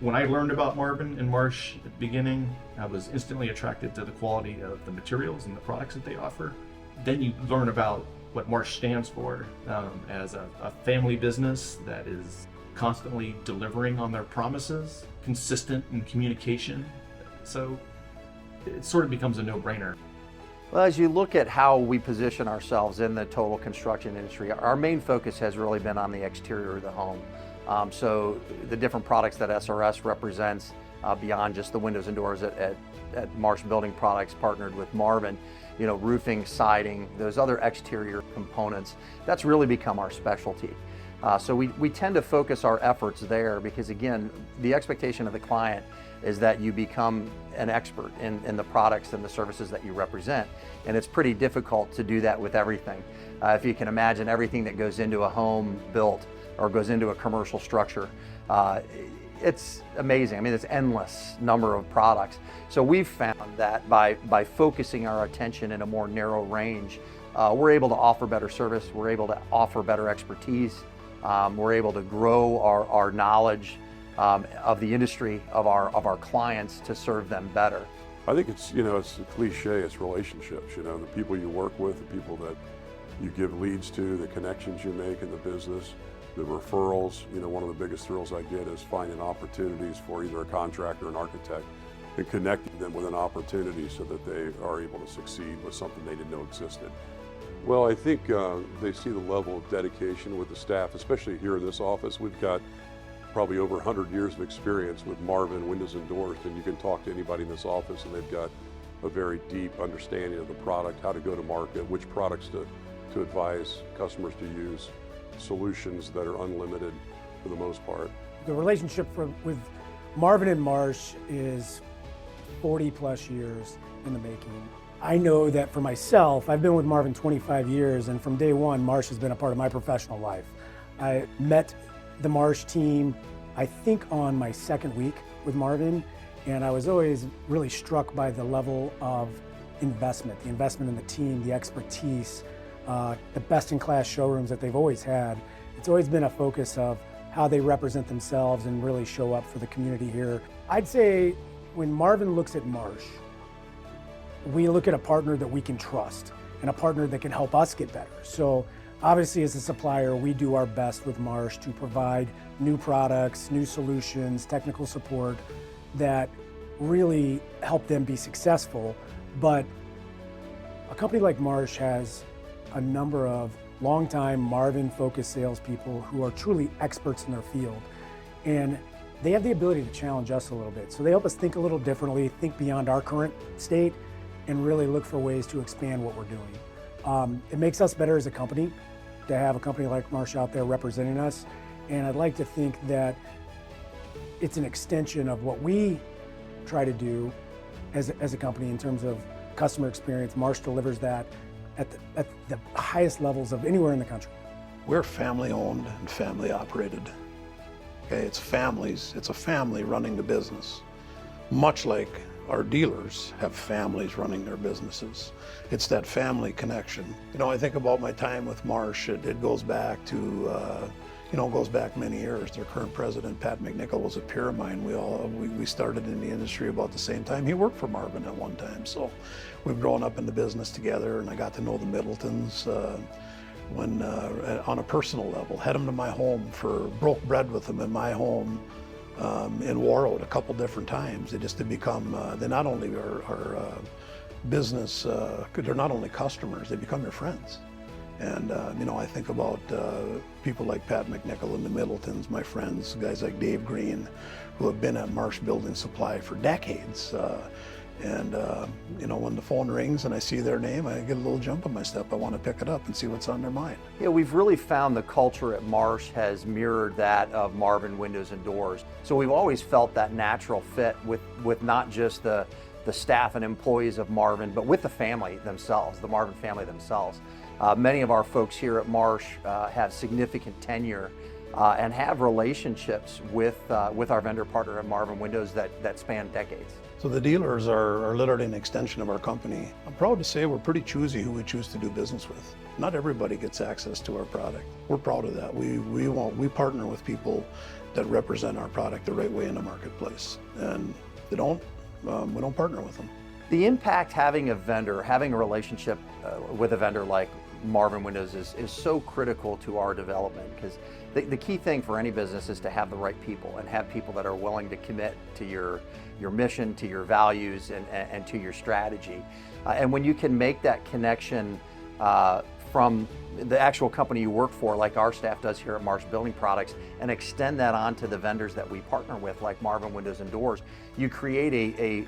When I learned about Marvin and Marsh at the beginning, I was instantly attracted to the quality of the materials and the products that they offer. Then you learn about what Marsh stands for as a family business that is constantly delivering on their promises, consistent in communication. So it sort of becomes a no-brainer. Well, as you look at how we position ourselves in the total construction industry, our main focus has really been on the exterior of the home. So the different products that SRS represents beyond just the windows and doors at Marsh Building Products, partnered with Marvin, roofing, siding, those other exterior components, that's really become our specialty. So we tend to focus our efforts there because, again, the expectation of the client is that you become an expert in the products and the services that you represent. And it's pretty difficult to do that with everything. If you can imagine everything that goes into a home built or goes into a commercial structure, it's amazing. I mean, it's endless number of products. So we've found that by focusing our attention in a more narrow range, we're able to offer better service, we're able to offer better expertise, we're able to grow our knowledge of the industry, of our clients, to serve them better. I think it's a cliche, it's relationships, the people you work with, the people that you give leads to, the connections you make in the business, the referrals. One of the biggest thrills I get is finding opportunities for either a contractor or an architect and connecting them with an opportunity so that they are able to succeed with something they didn't know existed. Well, I think they see the level of dedication with the staff, especially here in this office. We've got probably over 100 years of experience with Marvin Windows and Doors, and you can talk to anybody in this office and they've got a very deep understanding of the product, how to go to market, which products to advise customers to use, solutions that are unlimited for the most part. The relationship with Marvin and Marsh is 40 plus years in the making. I know that for myself, I've been with Marvin 25 years, and from day one, Marsh has been a part of my professional life. I met the Marsh team, I think, on my second week with Marvin, and I was always really struck by the level of investment, the investment in the team, the expertise, the best-in-class showrooms that they've always had. It's always been a focus of how they represent themselves and really show up for the community here. I'd say when Marvin looks at Marsh, we look at a partner that we can trust and a partner that can help us get better. So obviously, as a supplier, we do our best with Marsh to provide new products, new solutions, technical support that really help them be successful. But a company like Marsh has a number of longtime Marvin-focused salespeople who are truly experts in their field. And they have the ability to challenge us a little bit. So they help us think a little differently, think beyond our current state, and really look for ways to expand what we're doing. It makes us better as a company to have a company like Marsh out there representing us. And I'd like to think that it's an extension of what we try to do as a company in terms of customer experience. Marsh delivers that at the highest levels of anywhere in the country. We're family owned and family operated. Okay, it's families, it's a family running the business. Much like our dealers have families running their businesses. It's that family connection. I think about my time with Marsh, it goes back to, goes back many years. Their current president, Pat McNichol, was a peer of mine. We started in the industry about the same time. He worked for Marvin at one time. So we've grown up in the business together, and I got to know the Middletons when on a personal level. Had them to my home, broke bread with them in my home in Warroad a couple different times. They just become, they not only are business, they're not only customers, they become your friends. And I think about people like Pat McNichol and the Middletons, my friends, guys like Dave Green, who have been at Marsh Building Supply for decades. When the phone rings and I see their name, I get a little jump in my step. I want to pick it up and see what's on their mind. Yeah, we've really found the culture at Marsh has mirrored that of Marvin Windows and Doors. So we've always felt that natural fit with not just the staff and employees of Marvin, but with the family themselves, the Marvin family themselves. Many of our folks here at Marsh have significant tenure and have relationships with our vendor partner at Marvin Windows that span decades. So the dealers are literally an extension of our company. I'm proud to say we're pretty choosy who we choose to do business with. Not everybody gets access to our product. We're proud of that. We partner with people that represent our product the right way in the marketplace. And if they don't, we don't partner with them. The impact having a vendor, having a relationship with a vendor like Marvin Windows is so critical to our development, because the key thing for any business is to have the right people and have people that are willing to commit to your mission, to your values, and to your strategy. And when you can make that connection from the actual company you work for, like our staff does here at Marsh Building Products, and extend that on to the vendors that we partner with, like Marvin Windows and Doors, you create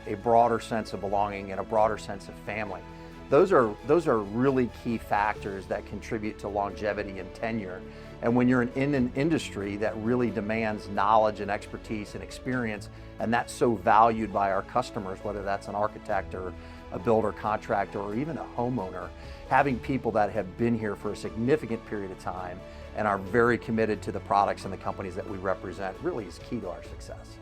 a broader sense of belonging and a broader sense of family. Those are really key factors that contribute to longevity and tenure. And when you're in an industry that really demands knowledge and expertise and experience, and that's so valued by our customers, whether that's an architect or a builder contractor or even a homeowner, having people that have been here for a significant period of time and are very committed to the products and the companies that we represent really is key to our success.